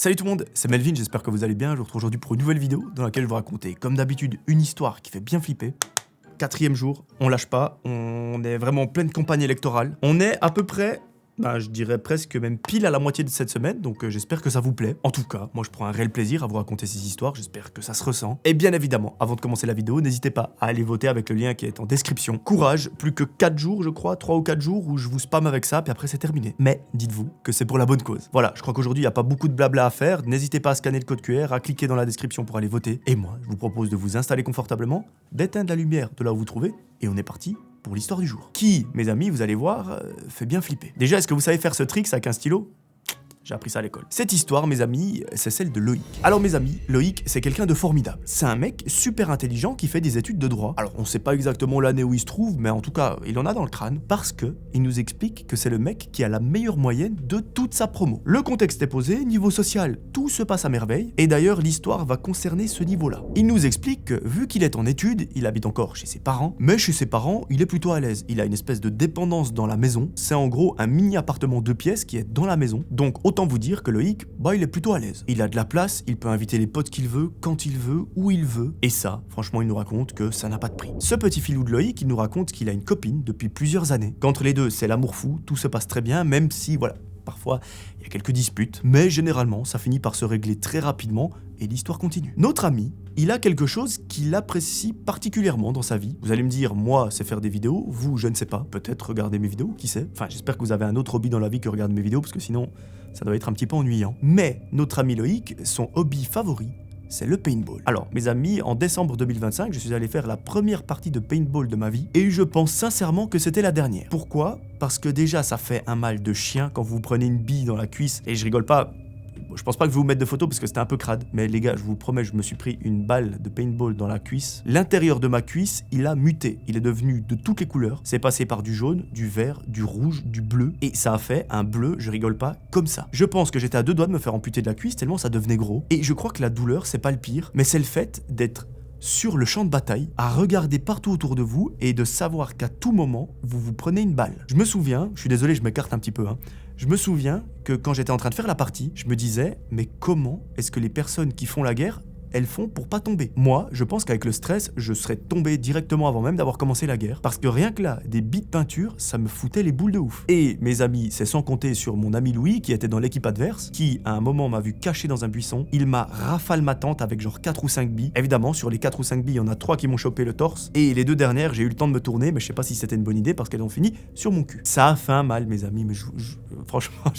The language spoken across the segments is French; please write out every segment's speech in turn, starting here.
Salut tout le monde, c'est Melvin, j'espère que vous allez bien. Je vous retrouve aujourd'hui pour une nouvelle vidéo dans laquelle je vais vous raconter, comme d'habitude, une histoire qui fait bien flipper. 4e jour, on lâche pas, on est vraiment en pleine campagne électorale. On est à peu près, je dirais presque même pile à la moitié de cette semaine, donc j'espère que ça vous plaît. En tout cas, moi je prends un réel plaisir à vous raconter ces histoires, j'espère que ça se ressent. Et bien évidemment, avant de commencer la vidéo, n'hésitez pas à aller voter avec le lien qui est en description. Courage, plus que 4 jours je crois, 3 ou 4 jours où je vous spamme avec ça, puis après c'est terminé. Mais dites-vous que c'est pour la bonne cause. Voilà, je crois qu'aujourd'hui il n'y a pas beaucoup de blabla à faire, n'hésitez pas à scanner le code QR, à cliquer dans la description pour aller voter. Et moi, je vous propose de vous installer confortablement, d'éteindre la lumière de là où vous trouvez, et on est parti pour l'histoire du jour. Qui, mes amis, vous allez voir, fait bien flipper. Déjà, est-ce que vous savez faire ce trick avec un stylo ? J'ai appris ça à l'école. Cette histoire, mes amis, c'est celle de Loïc. Alors mes amis, Loïc, c'est quelqu'un de formidable. C'est un mec super intelligent qui fait des études de droit. Alors on sait pas exactement l'année où il se trouve, mais en tout cas, il en a dans le crâne, parce que il nous explique que c'est le mec qui a la meilleure moyenne de toute sa promo. Le contexte est posé, niveau social, tout se passe à merveille, et d'ailleurs l'histoire va concerner ce niveau-là. Il nous explique que, vu qu'il est en études, il habite encore chez ses parents, mais chez ses parents, il est plutôt à l'aise. Il a une espèce de dépendance dans la maison. C'est en gros un mini appartement 2 pièces qui est dans la maison. Donc autant vous dire que Loïc, il est plutôt à l'aise. Il a de la place, il peut inviter les potes qu'il veut, quand il veut, où il veut. Et ça, franchement, il nous raconte que ça n'a pas de prix. Ce petit filou de Loïc, il nous raconte qu'il a une copine depuis plusieurs années. Qu'entre les deux, c'est l'amour fou, tout se passe très bien, même si, voilà, parfois, il y a quelques disputes. Mais généralement, ça finit par se régler très rapidement et l'histoire continue. Notre ami, il a quelque chose qu'il apprécie particulièrement dans sa vie. Vous allez me dire, moi, c'est faire des vidéos. Vous, je ne sais pas. Peut-être regarder mes vidéos, qui sait. Enfin, j'espère que vous avez un autre hobby dans la vie que regarder mes vidéos, parce que sinon, ça doit être un petit peu ennuyant. Mais notre ami Loïc, son hobby favori, c'est le paintball. Alors, mes amis, en décembre 2025, je suis allé faire la première partie de paintball de ma vie, et je pense sincèrement que c'était la dernière. Pourquoi ? Parce que déjà, ça fait un mal de chien quand vous prenez une bille dans la cuisse, et je rigole pas. Je pense pas que je vais vous mettre de photos parce que c'était un peu crade. Mais les gars, je vous promets, je me suis pris une balle de paintball dans la cuisse. L'intérieur de ma cuisse, il a muté. Il est devenu de toutes les couleurs. C'est passé par du jaune, du vert, du rouge, du bleu. Et ça a fait un bleu, je rigole pas, comme ça. Je pense que j'étais à 2 doigts de me faire amputer de la cuisse tellement ça devenait gros. Et je crois que la douleur, c'est pas le pire, mais c'est le fait d'être sur le champ de bataille, à regarder partout autour de vous et de savoir qu'à tout moment, vous vous prenez une balle. Je me souviens, je suis désolé, je m'écarte un petit peu, je me souviens que quand j'étais en train de faire la partie, je me disais, mais comment est-ce que les personnes qui font la guerre, elles font pour pas tomber? Moi, je pense qu'avec le stress, je serais tombé directement avant même d'avoir commencé la guerre. Parce que rien que là, des billes de peinture, ça me foutait les boules de ouf. Et mes amis, c'est sans compter sur mon ami Louis, qui était dans l'équipe adverse, qui à un moment m'a vu caché dans un buisson. Il m'a rafale ma tente avec genre 4 ou 5 billes. Évidemment, sur les 4 ou 5 billes, il y en a 3 qui m'ont chopé le torse. Et les 2 dernières, j'ai eu le temps de me tourner, mais je sais pas si c'était une bonne idée parce qu'elles ont fini sur mon cul. Ça a fait un mal, mes amis, mais franchement,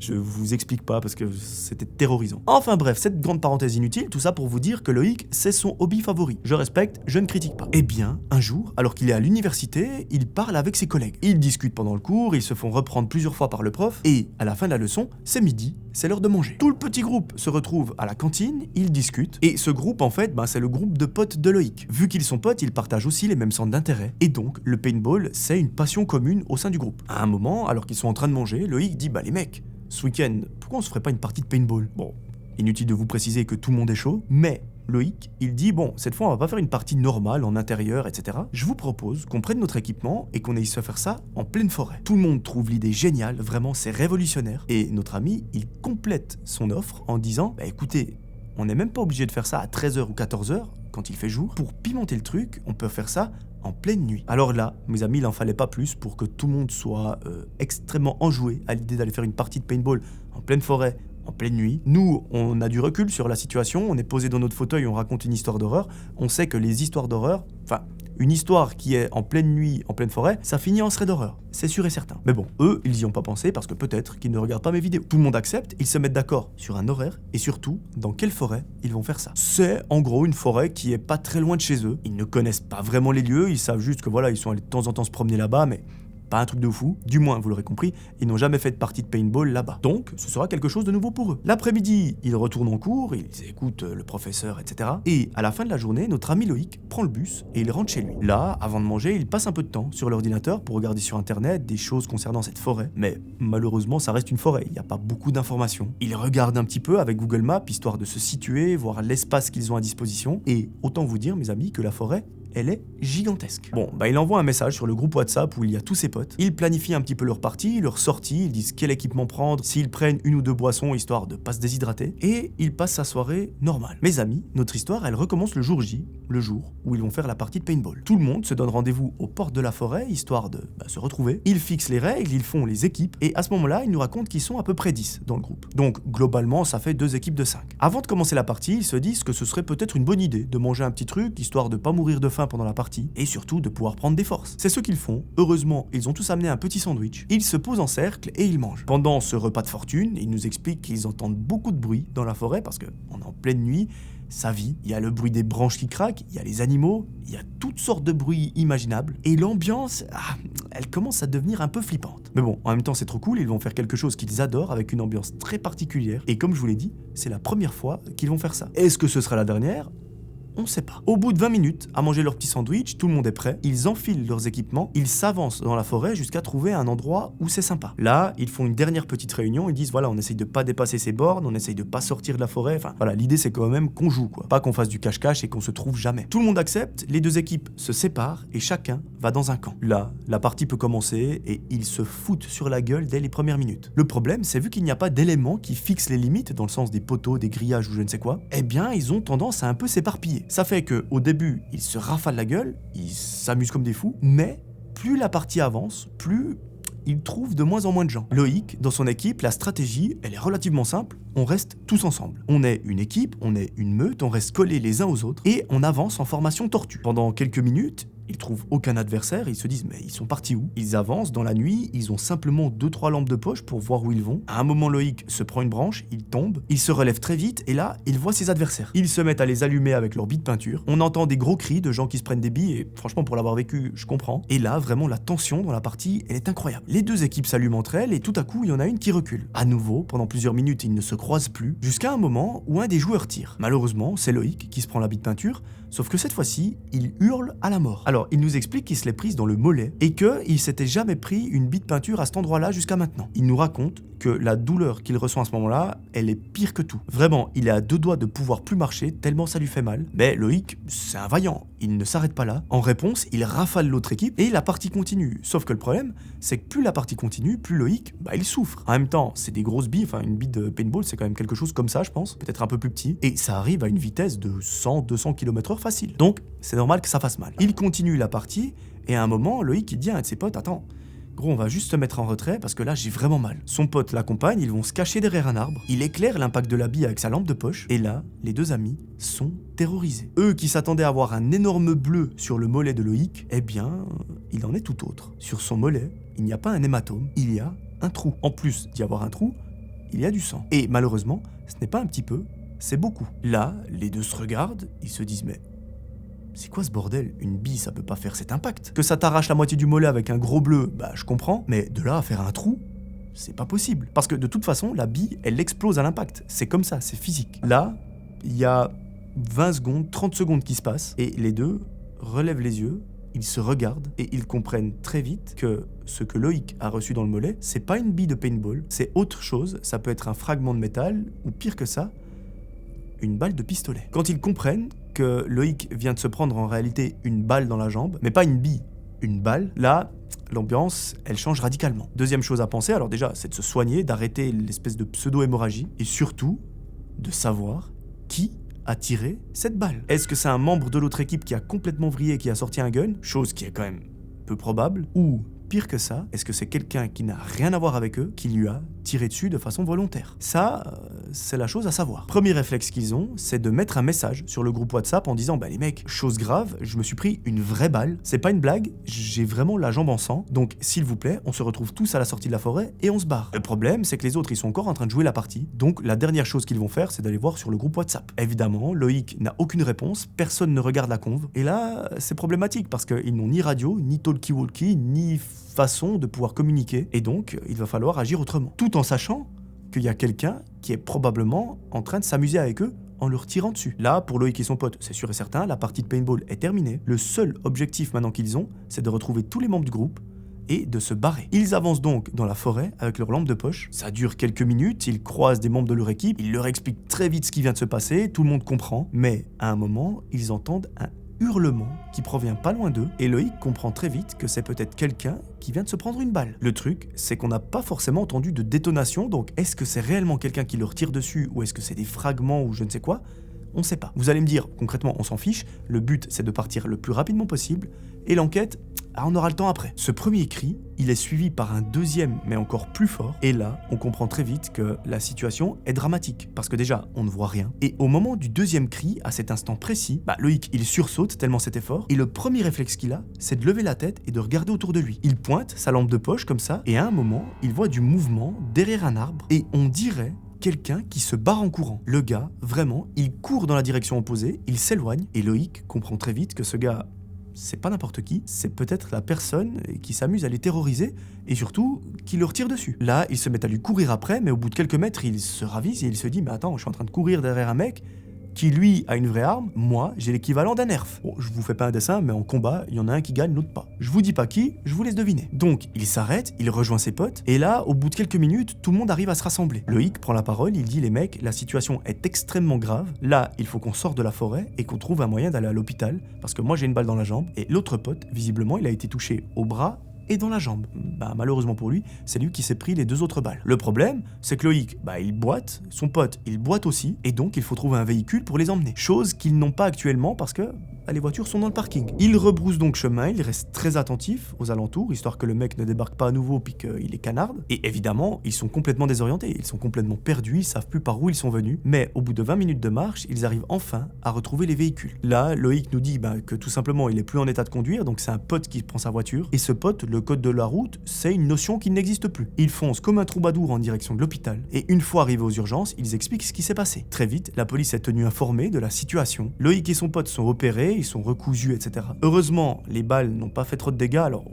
je vous explique pas parce que c'était terrorisant. Enfin bref, cette grande parenthèse inutile, tout ça pour vous dire que Loïc, c'est son hobby favori. Je respecte, je ne critique pas. Eh bien, un jour, alors qu'il est à l'université, il parle avec ses collègues. Ils discutent pendant le cours, ils se font reprendre plusieurs fois par le prof, et à la fin de la leçon, c'est midi, c'est l'heure de manger. Tout le petit groupe se retrouve à la cantine, ils discutent, et ce groupe, en fait, c'est le groupe de potes de Loïc. Vu qu'ils sont potes, ils partagent aussi les mêmes centres d'intérêt, et donc, le paintball, c'est une passion commune au sein du groupe. À un moment, alors qu'ils sont en train de manger, Loïc dit, les mecs, ce week-end, pourquoi on se ferait pas une partie de paintball ? Bon, inutile de vous préciser que tout le monde est chaud, mais Loïc, il dit, cette fois on va pas faire une partie normale en intérieur, etc. Je vous propose qu'on prenne notre équipement et qu'on aille se faire ça en pleine forêt. Tout le monde trouve l'idée géniale, vraiment c'est révolutionnaire. Et notre ami, il complète son offre en disant, écoutez, on n'est même pas obligé de faire ça à 13h ou 14h, quand il fait jour. Pour pimenter le truc, on peut faire ça en pleine nuit. Alors là, mes amis, il en fallait pas plus pour que tout le monde soit extrêmement enjoué à l'idée d'aller faire une partie de paintball en pleine forêt, en pleine nuit. Nous, on a du recul sur la situation, on est posé dans notre fauteuil, on raconte une histoire d'horreur. On sait que les histoires d'horreur, une histoire qui est en pleine nuit, en pleine forêt, ça finit en serait d'horreur. C'est sûr et certain. Mais bon, eux, ils y ont pas pensé parce que peut-être qu'ils ne regardent pas mes vidéos. Tout le monde accepte, ils se mettent d'accord sur un horaire et surtout, dans quelle forêt ils vont faire ça. C'est en gros une forêt qui est pas très loin de chez eux. Ils ne connaissent pas vraiment les lieux, ils savent juste que ils sont allés de temps en temps se promener là-bas, mais pas un truc de fou, du moins vous l'aurez compris, ils n'ont jamais fait de partie de paintball là-bas. Donc, ce sera quelque chose de nouveau pour eux. L'après-midi, ils retournent en cours, ils écoutent le professeur, etc. Et à la fin de la journée, notre ami Loïc prend le bus et il rentre chez lui. Là, avant de manger, il passe un peu de temps sur l'ordinateur pour regarder sur internet des choses concernant cette forêt. Mais malheureusement, ça reste une forêt, il n'y a pas beaucoup d'informations. Il regarde un petit peu avec Google Maps, histoire de se situer, voir l'espace qu'ils ont à disposition. Et autant vous dire, mes amis, que la forêt elle est gigantesque. Bon, il envoie un message sur le groupe WhatsApp où il y a tous ses potes. Il planifie un petit peu leur partie, leur sortie, ils disent quel équipement prendre, s'ils prennent une ou deux boissons histoire de pas se déshydrater, et ils passent sa soirée normale. Mes amis, notre histoire, elle recommence le jour J, le jour où ils vont faire la partie de paintball. Tout le monde se donne rendez-vous aux portes de la forêt, histoire de se retrouver. Ils fixent les règles, ils font les équipes, et à ce moment-là, ils nous racontent qu'ils sont à peu près 10 dans le groupe. Donc, globalement, ça fait 2 équipes de 5. Avant de commencer la partie, ils se disent que ce serait peut-être une bonne idée de manger un petit truc, histoire de pas mourir de faim pendant la partie, et surtout de pouvoir prendre des forces. C'est ce qu'ils font. Heureusement, ils ont tous amené un petit sandwich. Ils se posent en cercle et ils mangent. Pendant ce repas de fortune, ils nous expliquent qu'ils entendent beaucoup de bruit dans la forêt, parce qu'on est en pleine nuit, ça vit, il y a le bruit des branches qui craquent, il y a les animaux, il y a toutes sortes de bruits imaginables, et l'ambiance, elle commence à devenir un peu flippante. Mais bon, en même temps c'est trop cool, ils vont faire quelque chose qu'ils adorent avec une ambiance très particulière, et comme je vous l'ai dit, c'est la première fois qu'ils vont faire ça. Est-ce que ce sera la dernière ? On sait pas. Au bout de 20 minutes, à manger leur petit sandwich, tout le monde est prêt, ils enfilent leurs équipements, ils s'avancent dans la forêt jusqu'à trouver un endroit où c'est sympa. Là, ils font une dernière petite réunion, ils disent voilà, on essaye de pas dépasser ses bornes, on essaye de pas sortir de la forêt, enfin voilà, l'idée c'est quand même qu'on joue quoi, pas qu'on fasse du cache-cache et qu'on se trouve jamais. Tout le monde accepte, les 2 équipes se séparent et chacun va dans un camp. Là, la partie peut commencer et ils se foutent sur la gueule dès les premières minutes. Le problème, c'est vu qu'il n'y a pas d'éléments qui fixent les limites dans le sens des poteaux, des grillages ou je ne sais quoi, eh bien ils ont tendance à un peu s'éparpiller. Ça fait que au début, ils se rafalent la gueule, ils s'amusent comme des fous, mais plus la partie avance, plus ils trouvent de moins en moins de gens. Loïc, dans son équipe, la stratégie, elle est relativement simple, on reste tous ensemble. On est une équipe, on est une meute, on reste collés les uns aux autres, et on avance en formation tortue. Pendant quelques minutes, ils trouvent aucun adversaire, ils se disent mais ils sont partis où ? Ils avancent dans la nuit, ils ont simplement 2-3 lampes de poche pour voir où ils vont. À un moment, Loïc se prend une branche, il tombe, il se relève très vite et là, il voit ses adversaires. Ils se mettent à les allumer avec leurs billes de peinture. On entend des gros cris de gens qui se prennent des billes et franchement pour l'avoir vécu, je comprends. Et là, vraiment la tension dans la partie, elle est incroyable. Les 2 équipes s'allument entre elles et tout à coup, il y en a une qui recule. À nouveau, pendant plusieurs minutes, ils ne se croisent plus, jusqu'à un moment où un des joueurs tire. Malheureusement, c'est Loïc qui se prend la bille de peinture, sauf que cette fois-ci, il hurle à la mort. Alors, il nous explique qu'il se l'est prise dans le mollet et qu'il s'était jamais pris une bille de peinture à cet endroit-là jusqu'à maintenant. Il nous raconte que la douleur qu'il ressent à ce moment-là, elle est pire que tout. Vraiment, il est à 2 doigts de pouvoir plus marcher tellement ça lui fait mal. Mais Loïc, c'est un vaillant, il ne s'arrête pas là. En réponse, il rafale l'autre équipe et la partie continue. Sauf que le problème, c'est que plus la partie continue, plus Loïc, il souffre. En même temps, c'est des grosses billes, enfin une bille de paintball, c'est quand même quelque chose comme ça, je pense, peut-être un peu plus petit, et ça arrive à une vitesse de 100-200 km/h facile. Donc, c'est normal que ça fasse mal. Il continue la partie, et à un moment, Loïc, il dit à un de ses potes, attends, gros, on va juste se mettre en retrait parce que là, j'ai vraiment mal. Son pote l'accompagne, ils vont se cacher derrière un arbre. Il éclaire l'impact de la bille avec sa lampe de poche. Et là, les 2 amis sont terrorisés. Eux qui s'attendaient à voir un énorme bleu sur le mollet de Loïc, eh bien, il en est tout autre. Sur son mollet, il n'y a pas un hématome, il y a un trou. En plus d'y avoir un trou, il y a du sang. Et malheureusement, ce n'est pas un petit peu, c'est beaucoup. Là, les 2 se regardent, ils se disent mais c'est quoi ce bordel ? Une bille, ça peut pas faire cet impact. Que ça t'arrache la moitié du mollet avec un gros bleu, je comprends, mais de là à faire un trou, c'est pas possible. Parce que de toute façon, la bille, elle explose à l'impact. C'est comme ça, c'est physique. Là, il y a 20 secondes, 30 secondes qui se passent, et les 2 relèvent les yeux, ils se regardent, et ils comprennent très vite que ce que Loïc a reçu dans le mollet, c'est pas une bille de paintball, c'est autre chose, ça peut être un fragment de métal, ou pire que ça, une balle de pistolet. Quand ils comprennent que Loïc vient de se prendre en réalité une balle dans la jambe, mais pas une bille, une balle, là, l'ambiance, elle change radicalement. Deuxième chose à penser, alors déjà, c'est de se soigner, d'arrêter l'espèce de pseudo-hémorragie, et surtout, de savoir qui a tiré cette balle. Est-ce que c'est un membre de l'autre équipe qui a complètement vrillé et qui a sorti un gun, chose qui est quand même peu probable, ou pire que ça, est-ce que c'est quelqu'un qui n'a rien à voir avec eux qui lui a tiré dessus de façon volontaire? Ça, c'est la chose à savoir. Premier réflexe qu'ils ont, c'est de mettre un message sur le groupe WhatsApp en disant les mecs, chose grave, je me suis pris une vraie balle, c'est pas une blague, j'ai vraiment la jambe en sang, donc s'il vous plaît, on se retrouve tous à la sortie de la forêt et on se barre. Le problème, c'est que les autres, ils sont encore en train de jouer la partie, donc la dernière chose qu'ils vont faire, c'est d'aller voir sur le groupe WhatsApp. Évidemment, Loïc n'a aucune réponse, personne ne regarde la conve, et là, c'est problématique parce qu'ils n'ont ni radio, ni talkie-walkie, ni façon de pouvoir communiquer, et donc il va falloir agir autrement. Tout en sachant qu'il y a quelqu'un qui est probablement en train de s'amuser avec eux en leur tirant dessus. Là, pour Loïc et son pote, c'est sûr et certain, la partie de paintball est terminée. Le seul objectif maintenant qu'ils ont, c'est de retrouver tous les membres du groupe et de se barrer. Ils avancent donc dans la forêt avec leur lampe de poche. Ça dure quelques minutes, ils croisent des membres de leur équipe, ils leur expliquent très vite ce qui vient de se passer, tout le monde comprend, mais à un moment, ils entendent un hurlement qui provient pas loin d'eux, et Loïc comprend très vite que c'est peut-être quelqu'un qui vient de se prendre une balle. Le truc, c'est qu'on n'a pas forcément entendu de détonation, donc est-ce que c'est réellement quelqu'un qui leur tire dessus, ou est-ce que c'est des fragments ou je ne sais quoi? On sait pas. Vous allez me dire, concrètement, on s'en fiche, le but c'est de partir le plus rapidement possible, et l'enquête, on aura le temps après. Ce premier cri, il est suivi par un deuxième, mais encore plus fort, et là, on comprend très vite que la situation est dramatique, parce que déjà, on ne voit rien, et au moment du deuxième cri, à cet instant précis, Loïc, il sursaute tellement c'était fort, et le premier réflexe qu'il a, c'est de lever la tête et de regarder autour de lui. Il pointe sa lampe de poche comme ça, et à un moment, il voit du mouvement derrière un arbre, et on dirait quelqu'un qui se barre en courant. Le gars, vraiment, il court dans la direction opposée, il s'éloigne, et Loïc comprend très vite que ce gars, c'est pas n'importe qui, c'est peut-être la personne qui s'amuse à les terroriser, et surtout, qui leur tire dessus. Là, il se met à lui courir après, mais au bout de quelques mètres, il se ravise et il se dit « Mais attends, je suis en train de courir derrière un mec qui lui a une vraie arme, moi j'ai l'équivalent d'un nerf. » Bon, je vous fais pas un dessin, mais en combat, il y en a un qui gagne, l'autre pas. Je vous dis pas qui, je vous laisse deviner. Donc, il s'arrête, il rejoint ses potes, et là, au bout de quelques minutes, tout le monde arrive à se rassembler. Loïc prend la parole, il dit « Les mecs, la situation est extrêmement grave, là, il faut qu'on sorte de la forêt et qu'on trouve un moyen d'aller à l'hôpital, parce que moi j'ai une balle dans la jambe, et l'autre pote, visiblement, il a été touché au bras et dans la jambe. Malheureusement pour lui, c'est lui qui s'est pris les 2 autres balles. Le problème, c'est que Loïc, il boite, son pote, il boite aussi, et donc il faut trouver un véhicule pour les emmener. Chose qu'ils n'ont pas actuellement parce que les voitures sont dans le parking. Il rebrousse donc chemin, il reste très attentif aux alentours, histoire que le mec ne débarque pas à nouveau puis qu'il est canarde. Et évidemment, ils sont complètement désorientés, ils sont complètement perdus, ils savent plus par où ils sont venus. Mais au bout de 20 minutes de marche, ils arrivent enfin à retrouver les véhicules. Là, Loïc nous dit que tout simplement, il est plus en état de conduire, donc c'est un pote qui prend sa voiture. Et ce pote, le code de la route, c'est une notion qui n'existe plus. Ils foncent comme un troubadour en direction de l'hôpital. Et une fois arrivés aux urgences, ils expliquent ce qui s'est passé. Très vite, la police est tenue informée de la situation. Loïc et son pote sont opérés, ils sont recousus, etc. Heureusement, les balles n'ont pas fait trop de dégâts, alors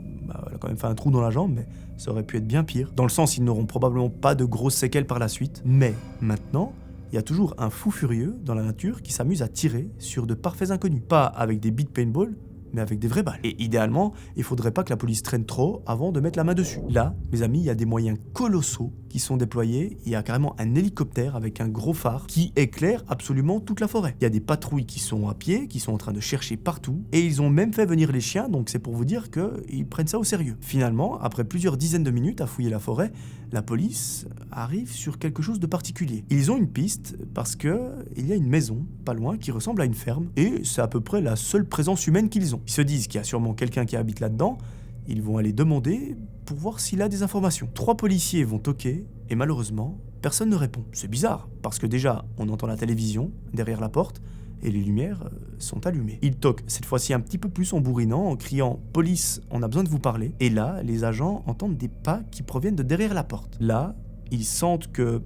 elle a quand même fait un trou dans la jambe, mais ça aurait pu être bien pire. Dans le sens, ils n'auront probablement pas de grosses séquelles par la suite. Mais maintenant, il y a toujours un fou furieux dans la nature qui s'amuse à tirer sur de parfaits inconnus. Pas avec des billes de paintball, mais avec des vraies balles. Et idéalement, il faudrait pas que la police traîne trop avant de mettre la main dessus. Là, mes amis, il y a des moyens colossaux qui sont déployés. Il y a carrément un hélicoptère avec un gros phare qui éclaire absolument toute la forêt. Il y a des patrouilles qui sont à pied, qui sont en train de chercher partout, et ils ont même fait venir les chiens, donc c'est pour vous dire qu'ils prennent ça au sérieux. Finalement, après plusieurs dizaines de minutes à fouiller la forêt, la police arrive sur quelque chose de particulier. Ils ont une piste parce que il y a une maison pas loin qui ressemble à une ferme, et c'est à peu près la seule présence humaine qu'ils ont. Ils se disent qu'il y a sûrement quelqu'un qui habite là-dedans, ils vont aller demander pour voir s'il a des informations. 3 policiers vont toquer, et malheureusement, personne ne répond. C'est bizarre, parce que déjà, on entend la télévision derrière la porte, et les lumières sont allumées. Ils toquent, cette fois-ci un petit peu plus en bourrinant, en criant « Police, on a besoin de vous parler ». Et là, les agents entendent des pas qui proviennent de derrière la porte. Là, ils sentent que...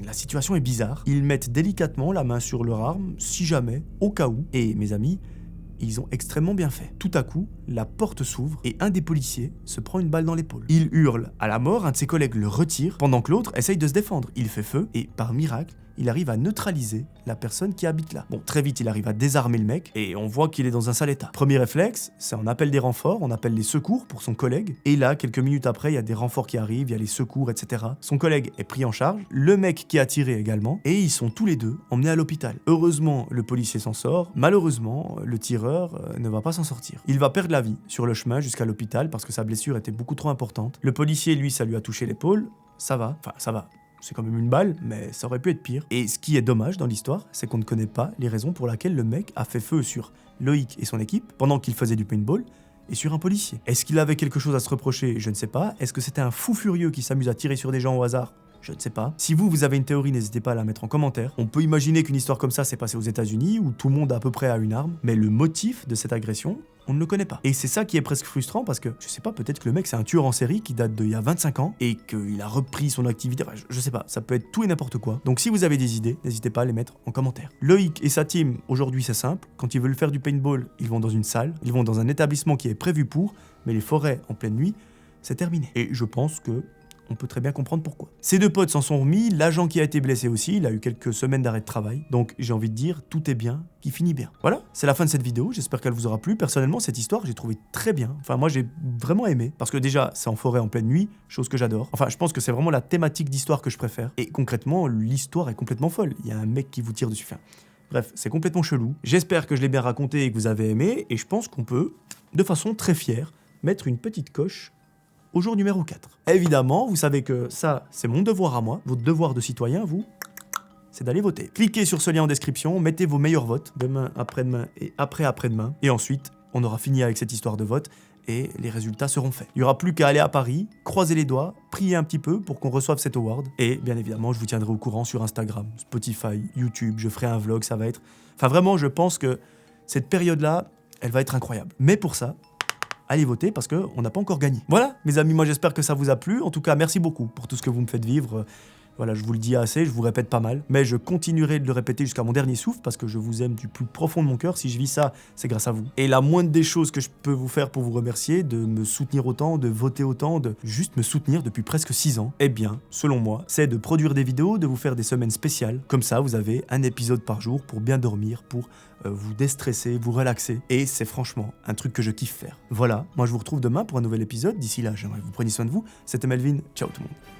la situation est bizarre. Ils mettent délicatement la main sur leur arme, si jamais, au cas où. Et mes amis, ils ont extrêmement bien fait. Tout à coup, la porte s'ouvre et un des policiers se prend une balle dans l'épaule. Il hurle à la mort, un de ses collègues le retire, pendant que l'autre essaye de se défendre. Il fait feu et, par miracle, il arrive à neutraliser la personne qui habite là. Bon, très vite, il arrive à désarmer le mec, et on voit qu'il est dans un sale état. Premier réflexe, c'est on appelle des renforts, on appelle les secours pour son collègue, et là, quelques minutes après, il y a des renforts qui arrivent, il y a les secours, etc. Son collègue est pris en charge, le mec qui a tiré également, et ils sont tous les deux emmenés à l'hôpital. Heureusement, le policier s'en sort, malheureusement, le tireur ne va pas s'en sortir. Il va perdre la vie sur le chemin jusqu'à l'hôpital parce que sa blessure était beaucoup trop importante. Le policier, lui, ça lui a touché l'épaule, ça va. C'est quand même une balle, mais ça aurait pu être pire. Et ce qui est dommage dans l'histoire, c'est qu'on ne connaît pas les raisons pour lesquelles le mec a fait feu sur Loïc et son équipe pendant qu'il faisait du paintball et sur un policier. Est-ce qu'il avait quelque chose à se reprocher? Je ne sais pas. Est-ce que c'était un fou furieux qui s'amuse à tirer sur des gens au hasard? Je ne sais pas. Si vous avez une théorie, n'hésitez pas à la mettre en commentaire. On peut imaginer qu'une histoire comme ça s'est passée aux États-Unis où tout le monde à peu près a une arme, mais le motif de cette agression, on ne le connaît pas. Et c'est ça qui est presque frustrant parce que, je sais pas, peut-être que le mec c'est un tueur en série qui date d'il y a 25 ans et qu'il a repris son activité, je sais pas, ça peut être tout et n'importe quoi. Donc si vous avez des idées, n'hésitez pas à les mettre en commentaire. Loïc et sa team, aujourd'hui c'est simple, quand ils veulent faire du paintball, ils vont dans une salle, ils vont dans un établissement qui est prévu pour, mais les forêts en pleine nuit, c'est terminé. Et je pense que on peut très bien comprendre pourquoi. Ces 2 potes s'en sont remis, l'agent qui a été blessé aussi, il a eu quelques semaines d'arrêt de travail, donc j'ai envie de dire, tout est bien, qui finit bien. Voilà, c'est la fin de cette vidéo, j'espère qu'elle vous aura plu. Personnellement, cette histoire, j'ai trouvé très bien. Enfin, moi, j'ai vraiment aimé, parce que déjà, c'est en forêt en pleine nuit, chose que j'adore. Enfin, je pense que c'est vraiment la thématique d'histoire que je préfère. Et concrètement, l'histoire est complètement folle. Il y a un mec qui vous tire dessus. Enfin, Bref, c'est complètement chelou. J'espère que je l'ai bien raconté et que vous avez aimé, et je pense qu'on peut, de façon très fière, mettre une petite coche au jour numéro 4. Évidemment, vous savez que ça, c'est mon devoir à moi, votre devoir de citoyen, vous, c'est d'aller voter. Cliquez sur ce lien en description, mettez vos meilleurs votes, demain, après-demain et après-après-demain, et ensuite, on aura fini avec cette histoire de vote, et les résultats seront faits. Il n'y aura plus qu'à aller à Paris, croiser les doigts, prier un petit peu pour qu'on reçoive cet award, et bien évidemment, je vous tiendrai au courant sur Instagram, Spotify, YouTube, je ferai un vlog, ça va être... Enfin vraiment, je pense que cette période-là, elle va être incroyable. Mais pour ça, allez voter parce qu'on n'a pas encore gagné. Voilà, mes amis, moi j'espère que ça vous a plu. En tout cas, merci beaucoup pour tout ce que vous me faites vivre. Voilà, je vous le dis assez, je vous répète pas mal, mais je continuerai de le répéter jusqu'à mon dernier souffle parce que je vous aime du plus profond de mon cœur. Si je vis ça, c'est grâce à vous. Et la moindre des choses que je peux vous faire pour vous remercier, de me soutenir autant, de voter autant, de juste me soutenir depuis presque 6 ans, eh bien, selon moi, c'est de produire des vidéos, de vous faire des semaines spéciales. Comme ça, vous avez un épisode par jour pour bien dormir, pour vous déstresser, vous relaxer. Et c'est franchement un truc que je kiffe faire. Voilà, moi je vous retrouve demain pour un nouvel épisode. D'ici là, j'aimerais que vous preniez soin de vous. C'était Melvin, ciao tout le monde.